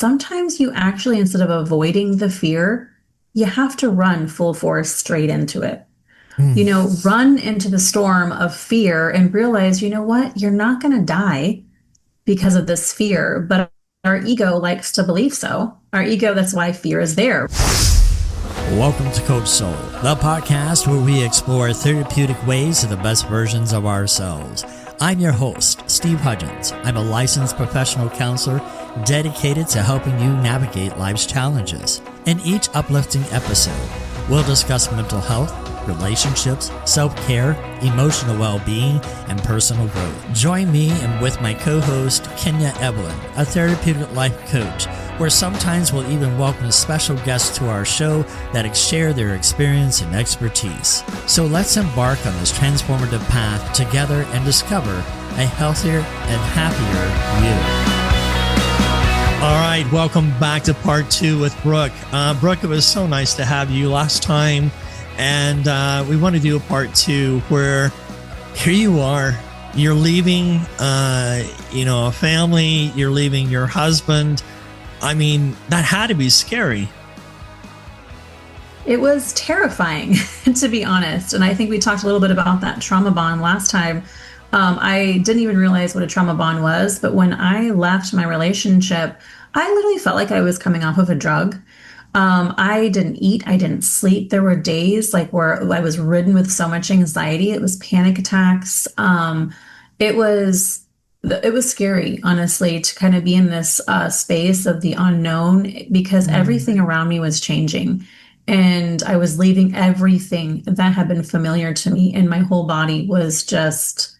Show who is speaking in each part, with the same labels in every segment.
Speaker 1: sometimes you actually, instead of avoiding the fear, you have to run full force straight into it.
Speaker 2: Mm.
Speaker 1: Run into the storm of fear and realize, you know what? You're not going to die because of this fear, but our ego likes to believe so. Our ego, that's why fear is there.
Speaker 2: Welcome to Coach Soul, the podcast where we explore therapeutic ways to the best versions of ourselves. I'm your host, Steve Hudgins. I'm a licensed professional counselor dedicated to helping you navigate life's challenges. In each uplifting episode, we'll discuss mental health, relationships, self-care, emotional well-being, and personal growth. Join me and with my co-host, Kenya Evelyn, a therapeutic life coach, where sometimes we'll even welcome special guests to our show that share their experience and expertise. So let's embark on this transformative path together and discover a healthier and happier you. All right, welcome back to part 2 with Brooke. Brooke, it was so nice to have you last time. And we want to do a part 2 where here you are, you're leaving, a family, you're leaving your husband. I mean, that had to be scary.
Speaker 1: It was terrifying, to be honest. And I think we talked a little bit about that trauma bond last time. I didn't even realize what a trauma bond was. But when I left my relationship, I literally felt like I was coming off of a drug. I didn't eat. I didn't sleep. There were days where I was ridden with so much anxiety. It was panic attacks. It was scary, honestly, to kind of be in this space of the unknown because everything around me was changing. And I was leaving everything that had been familiar to me, and my whole body was just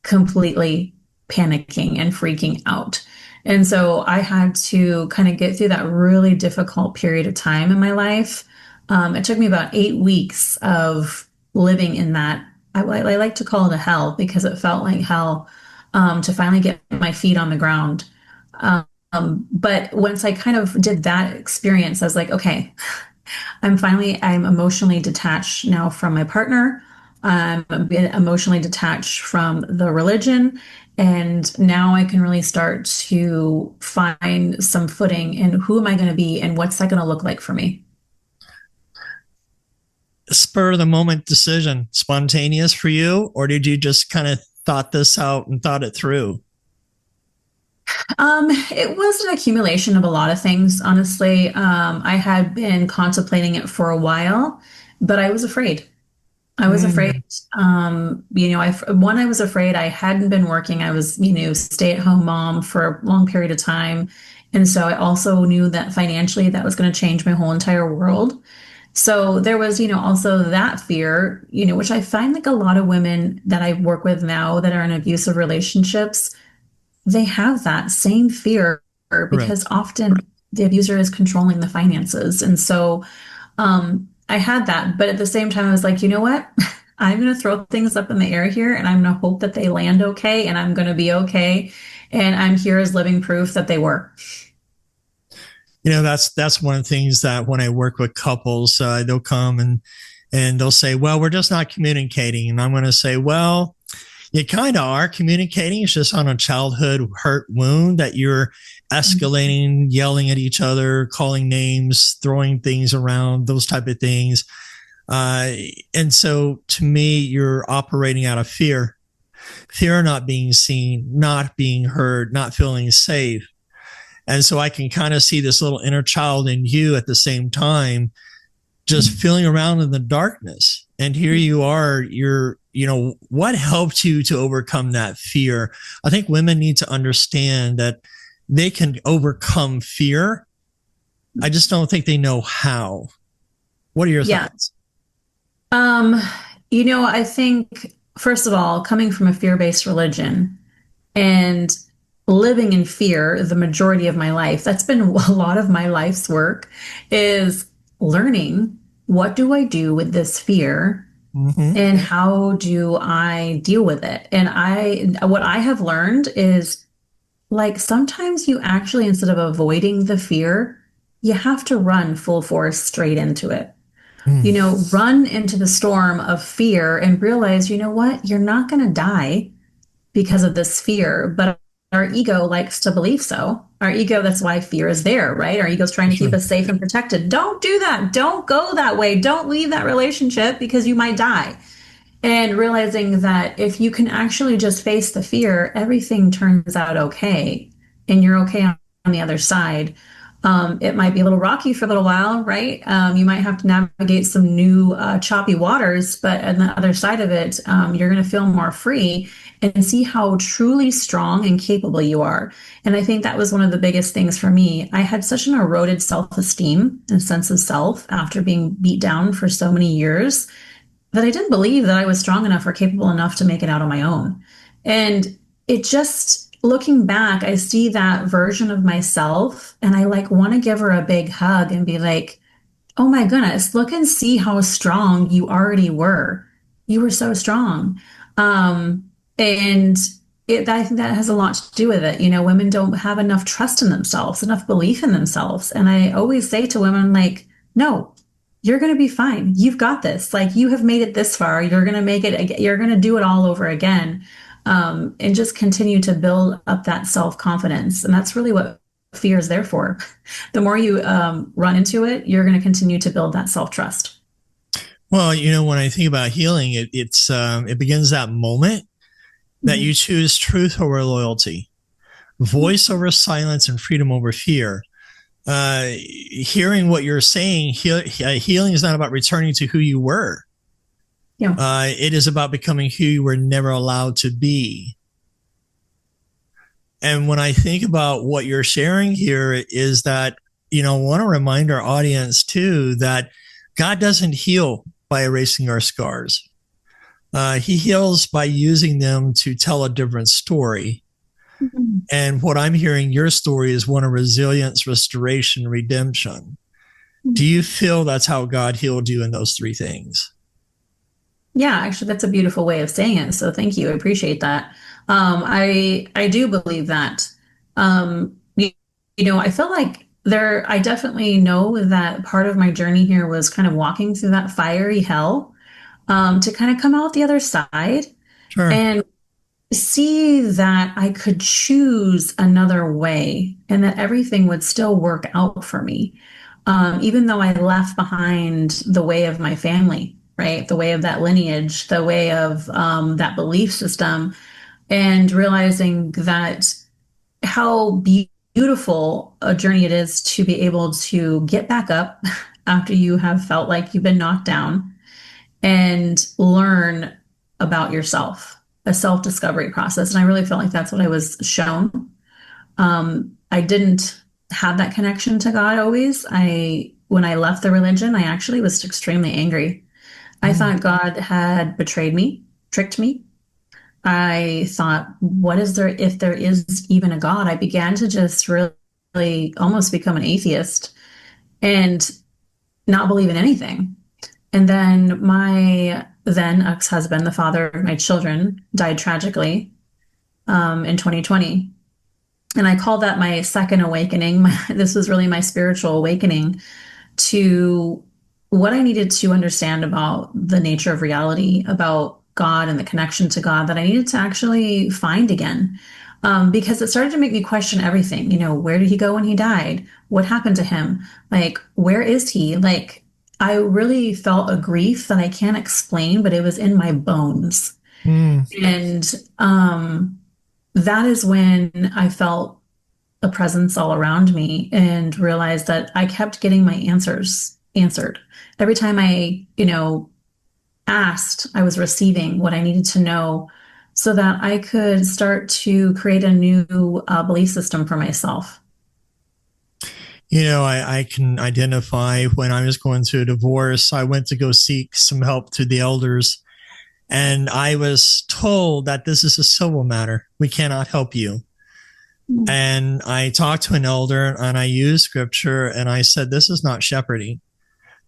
Speaker 1: completely panicking and freaking out. And so I had to kind of get through that really difficult period of time in my life. It took me about 8 weeks of living in that. I like to call it a hell because it felt like hell to finally get my feet on the ground. But once I kind of did that experience, I was like, okay, I'm emotionally detached now from my partner. I'm emotionally detached from the religion. And now I can really start to find some footing in who am I going to be and what's that going to look like for me.
Speaker 2: Spur of the moment decision, spontaneous for you, or did you just kind of thought this out and thought it through?
Speaker 1: It was an accumulation of a lot of things, honestly. I had been contemplating it for a while, but I was afraid. I was
Speaker 2: Mm.
Speaker 1: afraid. I was afraid I hadn't been working. I was, stay-at-home mom for a long period of time. And so I also knew that financially that was going to change my whole entire world. So there was, also that fear, which I find like a lot of women that I work with now that are in abusive relationships, they have that same fear because
Speaker 2: Correct.
Speaker 1: often the abuser is controlling the finances. And so I had that, but at the same time, I was like, you know what? I'm going to throw things up in the air here and I'm going to hope that they land okay and I'm going to be okay. And I'm here as living proof that they were.
Speaker 2: That's one of the things that when I work with couples, they'll come and they'll say, well, we're just not communicating. And I'm going to say, well, you kind of are communicating. It's just on a childhood hurt wound that you're escalating, yelling at each other, calling names, throwing things around, those type of things. Uh, and so to me, you're operating out of fear of not being seen, not being heard, not feeling safe. And so I can kind of see this little inner child in you at the same time, just feeling around in the darkness. And here you are, what helped you to overcome that fear? I think women need to understand that they can overcome fear. I just don't think they know how. What are your
Speaker 1: Yeah.
Speaker 2: thoughts?
Speaker 1: Um, I think, first of all, coming from a fear-based religion and living in fear the majority of my life, that's been a lot of my life's work is learning what do I do with this fear
Speaker 2: Mm-hmm.
Speaker 1: and how do I deal with it? And what I have learned is like sometimes you actually, instead of avoiding the fear, you have to run full force straight into it.
Speaker 2: Mm.
Speaker 1: Run into the storm of fear and realize, you know what? You're not going to die because of this fear, but our ego likes to believe so. Our ego, that's why fear is there, right? Our ego's trying to keep
Speaker 2: Sure.
Speaker 1: us safe and protected. Don't do that. Don't go that way. Don't leave that relationship because you might die. And realizing that if you can actually just face the fear, everything turns out okay. And you're okay on the other side. It might be a little rocky for a little while, right? You might have to navigate some new choppy waters, but on the other side of it, you're going to feel more free and see how truly strong and capable you are. And I think that was one of the biggest things for me. I had such an eroded self-esteem and sense of self after being beat down for so many years that I didn't believe that I was strong enough or capable enough to make it out on my own. And it just, looking back, I see that version of myself and I like want to give her a big hug and be like, oh my goodness, look and see how strong you already were. You were so strong. And I think that has a lot to do with it. You know, women don't have enough trust in themselves, enough belief in themselves. And I always say to women, like, no, you're going to be fine. You've got this. Like, you have made it this far. You're going to make it, you're going to do it all over again. And just continue to build up that self-confidence. And that's really what fear is there for. The more you run into it, you're going to continue to build that self-trust.
Speaker 2: Well, when I think about healing, it begins that moment that you choose truth over loyalty, voice over silence, and freedom over fear. Hearing what you're saying, healing is not about returning to who you were.
Speaker 1: Yeah.
Speaker 2: It is about becoming who you were never allowed to be. And when I think about what you're sharing here is that, I want to remind our audience too, that God doesn't heal by erasing our scars. He heals by using them to tell a different story. Mm-hmm. And what I'm hearing, your story is one of resilience, restoration, redemption. Mm-hmm. Do you feel that's how God healed you in those three things?
Speaker 1: Yeah, actually, that's a beautiful way of saying it. So thank you. I appreciate that. I do believe that. I feel like I definitely know that part of my journey here was kind of walking through that fiery hell, to kind of come out the other side. Sure. And see that I could choose another way and that everything would still work out for me. Even though I left behind the way of my family, right? The way of that lineage, the way of that belief system, and realizing that how beautiful a journey it is to be able to get back up after you have felt like you've been knocked down and learn about yourself, a self-discovery process. And I really felt like that's what I was shown. I didn't have that connection to God always. When I left the religion, I actually was extremely angry. I thought God had betrayed me, tricked me. I thought, what is there, if there is even a God? I began to just really almost become an atheist and not believe in anything. And then my then ex-husband, the father of my children, died tragically in 2020. And I call that my second awakening. This was really my spiritual awakening to what I needed to understand about the nature of reality, about God and the connection to God that I needed to actually find again. Because it started to make me question everything. Where did he go when he died? What happened to him? Like, where is he? Like, I really felt a grief that I can't explain, but it was in my bones. And that is when I felt a presence all around me and realized that I kept getting my answers answered. Every time I, asked, I was receiving what I needed to know so that I could start to create a new belief system for myself.
Speaker 2: I can identify when I was going through a divorce, I went to go seek some help to the elders. And I was told that this is a civil matter. We cannot help you. Mm-hmm. And I talked to an elder and I used scripture and I said, this is not shepherding.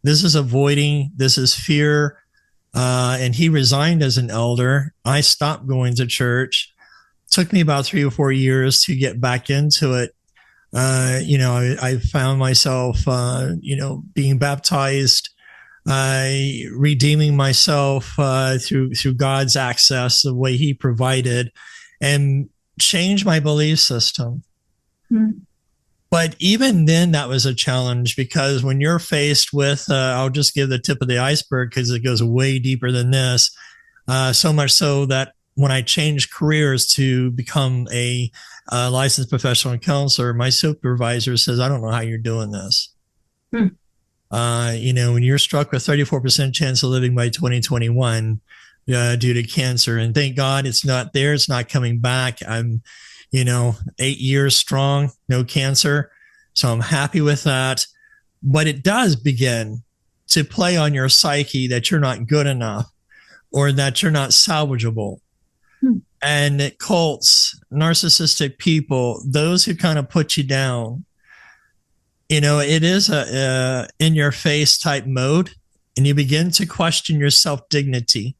Speaker 2: This is avoiding. This is fear. And he resigned as an elder. I stopped going to church. It took me about 3 or 4 years to get back into it. I found myself, being baptized, redeeming myself through God's access, the way He provided, and change my belief system.
Speaker 1: Mm.
Speaker 2: But even then, that was a challenge because when you're faced with, I'll just give the tip of the iceberg because it goes way deeper than this. So much so that when I changed careers to become a licensed professional counselor, my supervisor says, I don't know how you're doing this.
Speaker 1: Mm.
Speaker 2: When you're struck with 34% chance of living by 2021 due to cancer, and thank God it's not there, it's not coming back. I'm 8 years strong, no cancer. So I'm happy with that. But it does begin to play on your psyche that you're not good enough or that you're not salvageable.
Speaker 1: Mm.
Speaker 2: And cults, narcissistic people, those who kind of put you down, it is a in your face type mode. And you begin to question your self dignity.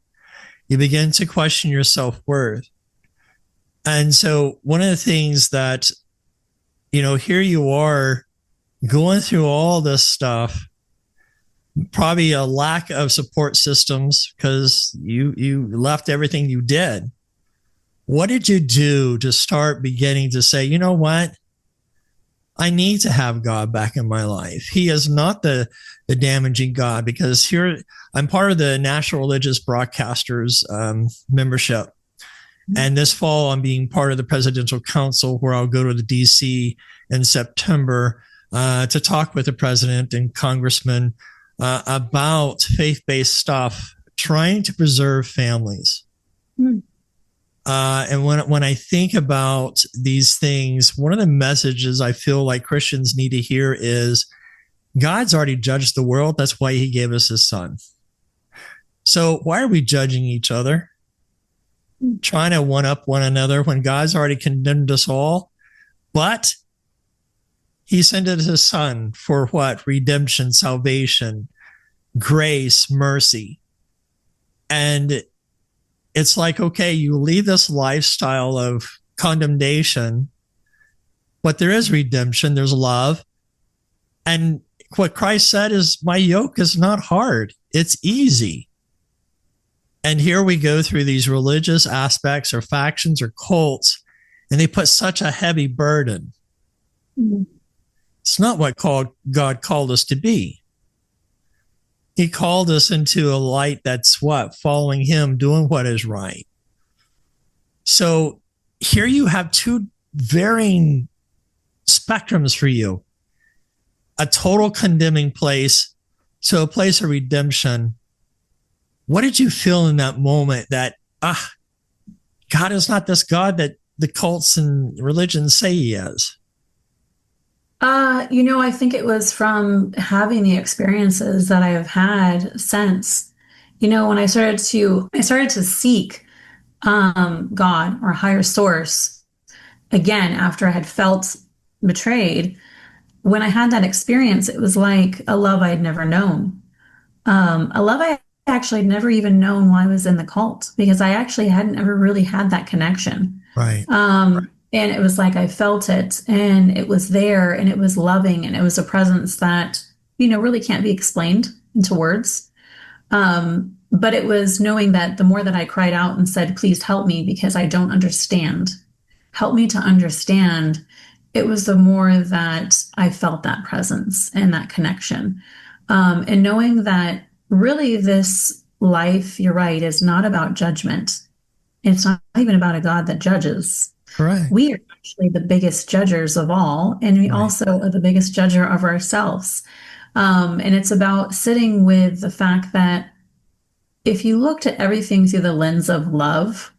Speaker 2: You begin to question your self worth. And so one of the things that, here you are going through all this stuff, probably a lack of support systems because you left everything you did. What did you do to start beginning to say, you know what? I need to have God back in my life. He is not the damaging God, because here I'm part of the National Religious Broadcasters membership. And this fall, I'm being part of the Presidential Council, where I'll go to the DC in September to talk with the president and congressmen about faith-based stuff, trying to preserve families. Mm. And when I think about these things, one of the messages I feel like Christians need to hear is God's already judged the world. That's why he gave us his son. So why are we judging each other? Trying to one up one another when God's already condemned us all? But he sent his son for what? Redemption, salvation, grace, mercy. And it's like, okay, you leave this lifestyle of condemnation, but there is redemption, there's love. And what Christ said is, my yoke is not hard, it's easy. And here we go through these religious aspects or factions or cults, and they put such a heavy burden. Mm-hmm. It's not what God called us to be. He called us into a light that's what? Following him, doing what is right. So here you have two varying spectrums for you. A total condemning place to a place of redemption. What did you feel in that moment that, God is not this God that the cults and religions say he is?
Speaker 1: I think it was from having the experiences that I have had since, when I started to seek God or higher source again after I had felt betrayed. When I had that experience, it was like a love I had never known. A love I actually had never even known while I was in the cult, because I actually hadn't ever really had that connection.
Speaker 2: Right.
Speaker 1: And it was like I felt it, and it was there, and it was loving, and it was a presence that, really can't be explained into words. But it was knowing that the more that I cried out and said, please help me because I don't understand, help me to understand, it was the more that I felt that presence and that connection. And knowing that really this life, you're right, is not about judgment. It's not even about a God that judges.
Speaker 2: Correct.
Speaker 1: We are actually the biggest judgers of all, and we also are the biggest judger of ourselves. And it's about sitting with the fact that if you looked at everything through the lens of love,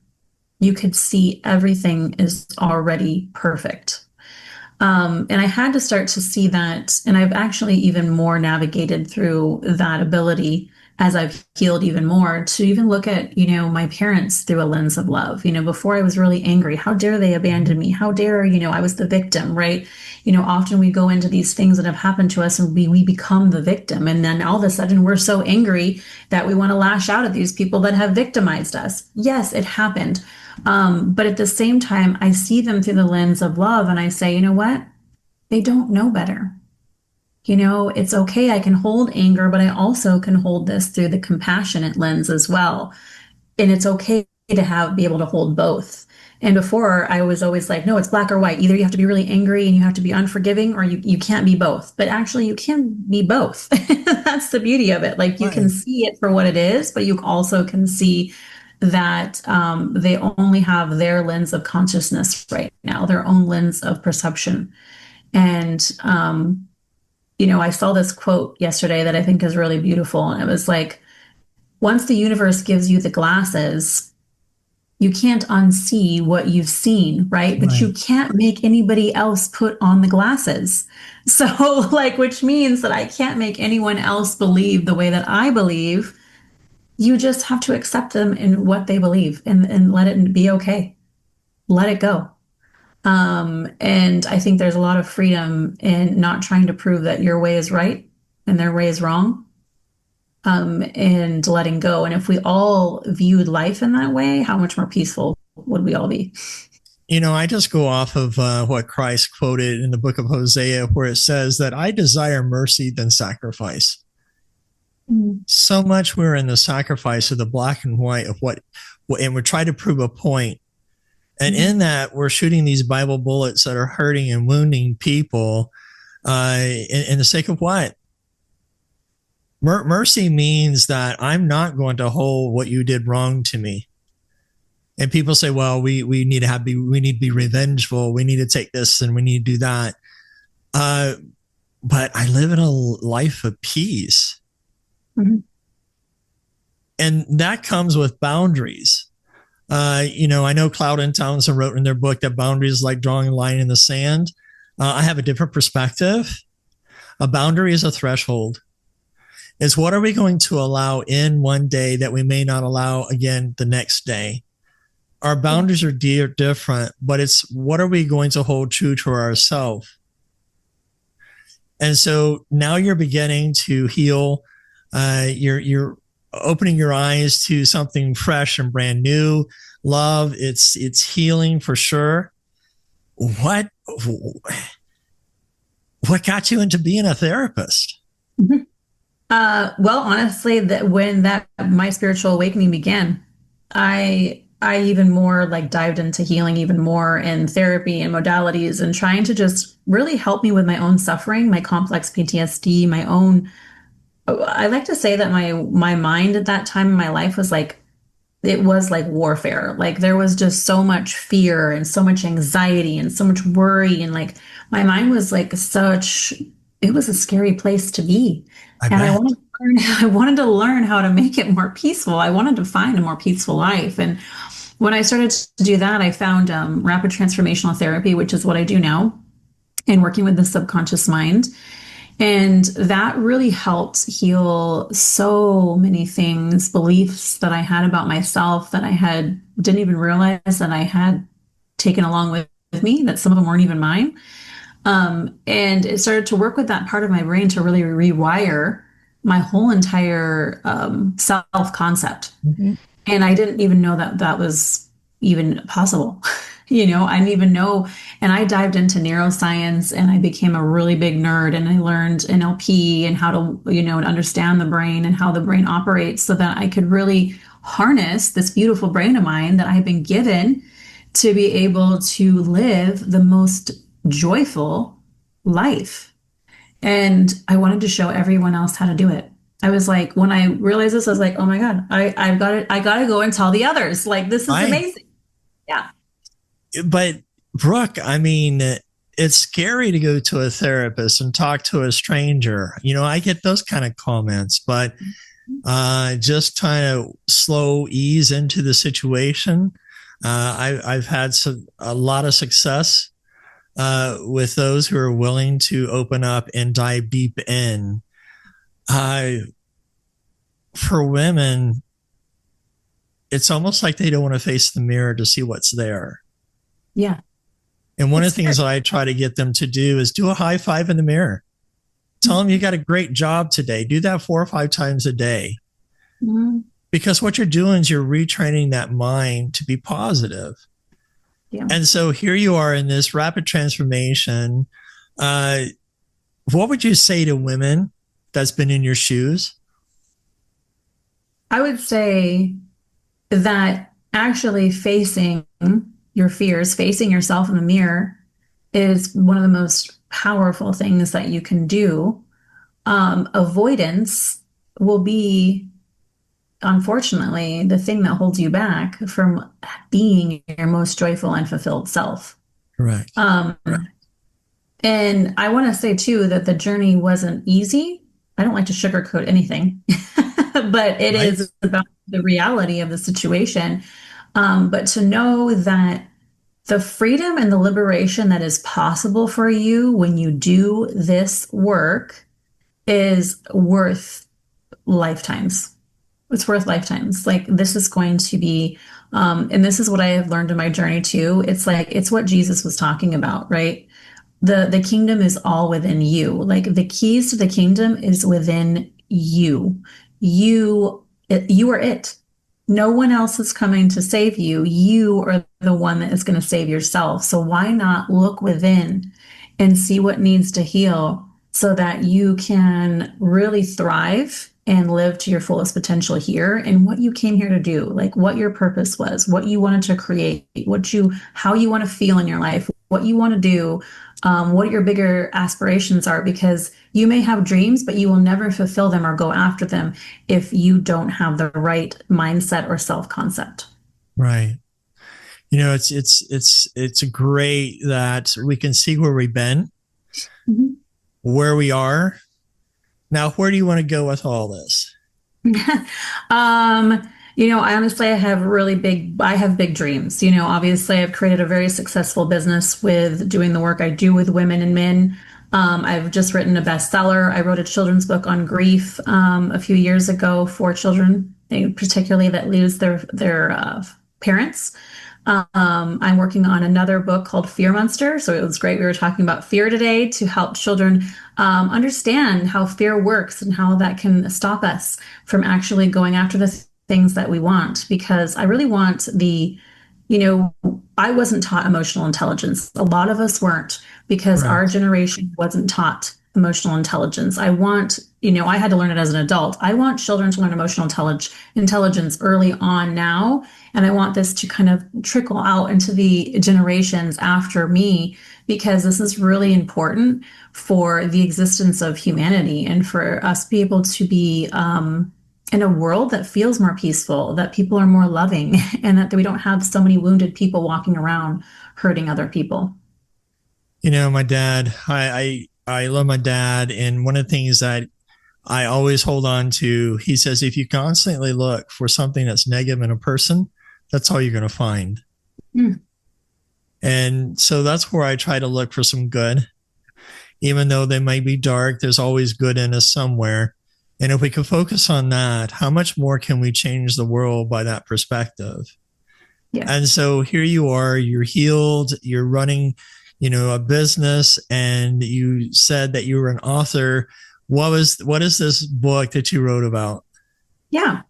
Speaker 1: you could see everything is already perfect. And I had to start to see that, and I've actually even more navigated through that ability as I've healed even more, to even look at, my parents through a lens of love. Before I was really angry, how dare they abandon me? How dare, I was the victim, right? Often we go into these things that have happened to us and we become the victim. And then all of a sudden we're so angry that we want to lash out at these people that have victimized us. Yes, it happened. But at the same time, I see them through the lens of love, and I say, you know what? They don't know better. It's okay. I can hold anger, but I also can hold this through the compassionate lens as well. And it's okay to be able to hold both. And before, I was always like, no, it's black or white. Either you have to be really angry and you have to be unforgiving, or you can't be both. But actually, you can be both. That's the beauty of it. Like you can
Speaker 2: Right.
Speaker 1: see it for what it is, but you also can see that they only have their lens of consciousness right now, their own lens of perception. And, I saw this quote yesterday that I think is really beautiful. And it was like, once the universe gives you the glasses, you can't unsee what you've seen, right? But
Speaker 2: Right.
Speaker 1: you can't make anybody else put on the glasses. So, like, which means that I can't make anyone else believe the way that I believe. You just have to accept them in what they believe and let it be okay. Let it go. And I think there's a lot of freedom in not trying to prove that your way is right and their way is wrong, and letting go. And if we all viewed life in that way, how much more peaceful would we all be?
Speaker 2: I just go off of what Christ quoted in the book of Hosea, where it says that I desire mercy than sacrifice.
Speaker 1: Mm.
Speaker 2: So much we're in the sacrifice of the black and white of and we're trying to prove a point. And
Speaker 1: Mm-hmm.
Speaker 2: in that, we're shooting these Bible bullets that are hurting and wounding people in the sake of what? Mercy means that I'm not going to hold what you did wrong to me. And people say, well, we need we need to be revengeful. We need to take this and we need to do that. But I live in a life of peace.
Speaker 1: Mm-hmm.
Speaker 2: And that comes with boundaries. I know Cloud and Townsend wrote in their book that boundaries is like drawing a line in the sand. I have a different perspective. A boundary is a threshold. It's what are we going to allow in one day that we may not allow again the next day? Our
Speaker 1: Yeah.
Speaker 2: boundaries are different, but it's what are we going to hold true to ourselves? And so now you're beginning to heal. You're opening your eyes to something fresh and brand new. Love, it's healing for sure. What got you into being a therapist?
Speaker 1: Mm-hmm. Well, honestly, that when that my spiritual awakening began, I even more like dived into healing even more and therapy and modalities and trying to just really help me with my own suffering, my complex PTSD, my own. I like to say that my mind at that time in my life was like it was like warfare. Like there was just so much fear and so much anxiety and so much worry and like my mind was like such it was a scary place to be.
Speaker 2: I
Speaker 1: And
Speaker 2: bet.
Speaker 1: I wanted to learn how to make it more peaceful. I wanted to find a more peaceful life. And when I started to do that, I found rapid transformational therapy, which is what I do now, and working with the subconscious mind. And that really helped heal so many things, beliefs that I had about myself that I had didn't even realize that I had taken along with me, that some of them weren't even mine. And it started to work with that part of my brain to really rewire my whole entire self concept.
Speaker 2: Mm-hmm.
Speaker 1: And I didn't even know that that was even possible. I didn't even know. And I dived into neuroscience and I became a really big nerd and I learned NLP and how to, understand the brain and how the brain operates so that I could really harness this beautiful brain of mine that I've been given to be able to live the most joyful life. And I wanted to show everyone else how to do it. I was like, when I realized this, I was like, oh my God, I've got it. I got to go and tell the others. Like, this is
Speaker 2: I
Speaker 1: amazing. Yeah.
Speaker 2: but Brooke, I mean, it's scary to go to a therapist and talk to a stranger. I get those kind of comments, but just trying to slow ease into the situation. I've had a lot of success with those who are willing to open up and dive deep in. For women, it's almost like they don't want to face the mirror to see what's there.
Speaker 1: Yeah.
Speaker 2: And one of
Speaker 1: It's
Speaker 2: the things that I try to get them to do is do a high five in the mirror. Tell them you got a great job today. Do that 4 or 5 times a day.
Speaker 1: mm,
Speaker 2: Because what you're doing is you're retraining that mind to be positive.
Speaker 1: yeah.
Speaker 2: And so here you are in this rapid transformation. What would you say to women that's been in your shoes?
Speaker 1: I would say that actually facing your fears, facing yourself in the mirror is one of the most powerful things that you can do. Avoidance will be, unfortunately, the thing that holds you back from being your most joyful and fulfilled self.
Speaker 2: Correct.
Speaker 1: Right. And I want to say too that the journey wasn't easy. I don't like to sugarcoat anything, but it
Speaker 2: Right.
Speaker 1: is about the reality of the situation. But to know that the freedom and the liberation that is possible for you when you do this work is worth lifetimes. It's worth lifetimes. Like this is going to be, and this is what I have learned in my journey too. It's like it's what Jesus was talking about, right? The kingdom is all within you. Like the keys to the kingdom is within you. You are it. No one else is coming to save you. You are the one that is going to save yourself. So why not look within and see what needs to heal so that you can really thrive and live to your fullest potential here and what you came here to do, like what your purpose was, what you wanted to create, how you want to feel in your life, what you want to do, what your bigger aspirations are, because you may have dreams, but you will never fulfill them or go after them if you don't have the right mindset or self-concept.
Speaker 2: Right. You know, it's great that we can see where we've been,
Speaker 1: Mhm.
Speaker 2: where we are. Now, where do you want to go with all this?
Speaker 1: um, I honestly I have big dreams. Obviously I've created a very successful business with doing the work I do with women and men. I've just written a bestseller. I wrote a children's book on grief a few years ago for children, particularly that lose their parents. I'm working on another book called Fear Monster. So it was great. We were talking about fear today to help children understand how fear works and how that can stop us from actually going after the things that we want. Because I really want you know, I wasn't taught emotional intelligence. A lot of us weren't because our
Speaker 2: Correct.
Speaker 1: generation wasn't taught emotional intelligence. I had to learn it as an adult. I want children to learn intelligence early on now. And I want this to kind of trickle out into the generations after me because this is really important for the existence of humanity and for us to be able to be in a world that feels more peaceful, that people are more loving, and that we don't have so many wounded people walking around hurting other people.
Speaker 2: You know, my dad, I love my dad. And one of the things that I always hold on to, he says, if you constantly look for something that's negative in a person, that's all you're going to find.
Speaker 1: Mm.
Speaker 2: And so that's where I try to look for some good. Even though they may be dark, there's always good in us somewhere. And if we can focus on that, how much more can we change the world by that perspective?
Speaker 1: Yeah.
Speaker 2: And so here you are, you're healed, you're running, a business, and you said that you were an author. What is this book that you wrote about?
Speaker 1: Yeah.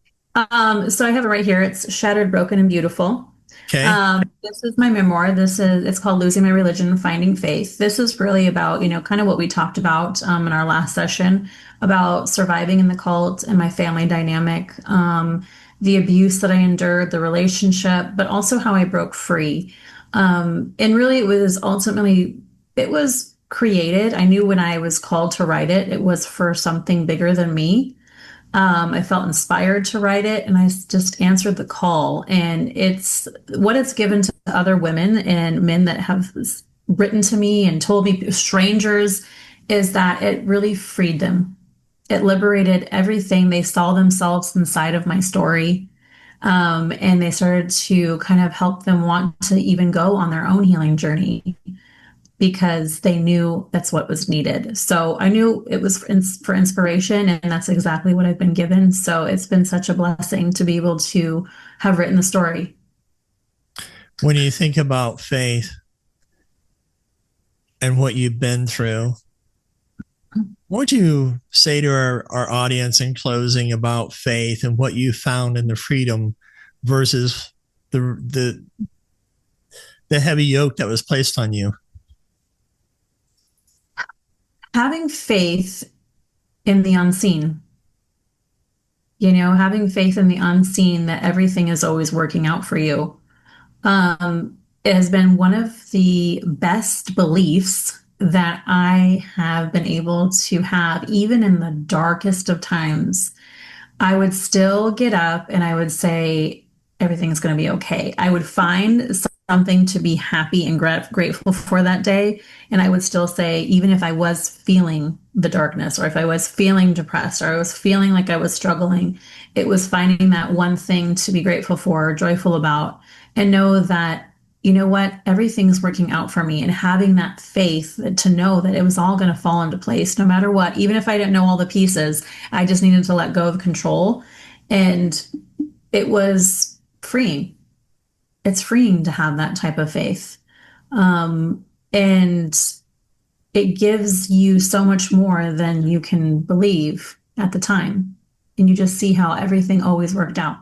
Speaker 1: So I have it right here. It's Shattered, Broken, and Beautiful.
Speaker 2: Okay.
Speaker 1: This is my memoir. It's called Losing My Religion, Finding Faith. This is really about, kind of what we talked about in our last session about surviving in the cult and my family dynamic, the abuse that I endured, the relationship, but also how I broke free. And really it was created. I knew when I was called to write it, it was for something bigger than me. I felt inspired to write it and I just answered the call. And it's what it's given to other women and men that have written to me and told me, strangers, is that it really freed them. It liberated everything. They saw themselves inside of my story. And they started to kind of help them want to even go on their own healing journey because they knew that's what was needed. So I knew it was for inspiration, and that's exactly what I've been given. So it's been such a blessing to be able to have written the story.
Speaker 2: When you think about faith and what you've been through, what would you say to our audience in closing about faith and what you found in the freedom versus the the heavy yoke that was placed on you?
Speaker 1: Having faith in the unseen, having faith in the unseen that everything is always working out for you. it has been one of the best beliefs that I have been able to have, even in the darkest of times. I would still get up and I would say, everything's going to be okay. I would find something to be happy and grateful for that day. And I would still say, even if I was feeling the darkness, or if I was feeling depressed, or I was feeling like I was struggling, it was finding that one thing to be grateful for, or joyful about, and know that, you know what, everything's working out for me, and having that faith to know that it was all going to fall into place no matter what. Even if I didn't know all the pieces, I just needed to let go of control. And it was freeing. It's freeing to have that type of faith. And it gives you so much more than you can believe at the time. And you just see how everything always worked out.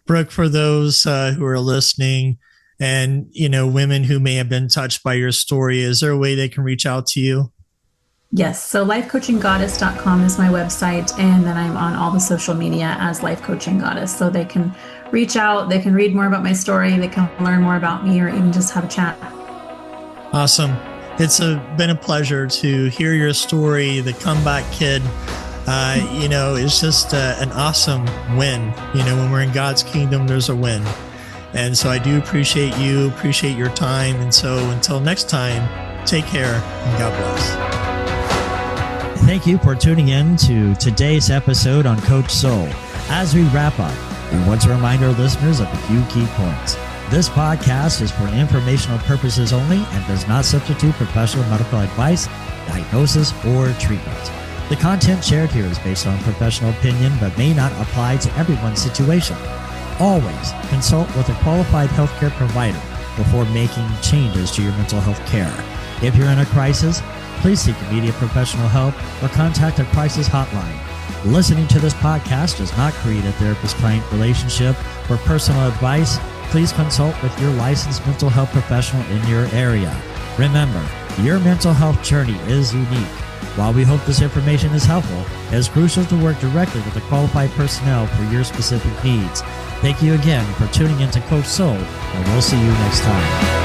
Speaker 2: Brooke, for those who are listening and, women who may have been touched by your story, is there a way they can reach out to you?
Speaker 1: Yes. So lifecoachinggoddess.com is my website. And then I'm on all the social media as Life Coaching Goddess. So they can reach out, they can read more about my story, they can learn more about me, or even just have a chat.
Speaker 2: Awesome. It's been a pleasure to hear your story, the comeback kid. It's just an awesome win. When we're in God's kingdom, there's a win. And so I do appreciate you, appreciate your time. And so until next time, take care and God bless. Thank you for tuning in to today's episode on Coach Soul. As we wrap up, we want to remind our listeners of a few key points. This podcast is for informational purposes only and does not substitute professional medical advice, diagnosis, or treatment. The content shared here is based on professional opinion but may not apply to everyone's situation. Always consult with a qualified healthcare provider before making changes to your mental health care. If you're in a crisis, please seek immediate professional help or contact a crisis hotline. Listening to this podcast does not create a therapist-client relationship. For personal advice, please consult with your licensed mental health professional in your area. Remember, your mental health journey is unique. While we hope this information is helpful, it is crucial to work directly with the qualified personnel for your specific needs. Thank you again for tuning in to Coach Soul, and we'll see you next time.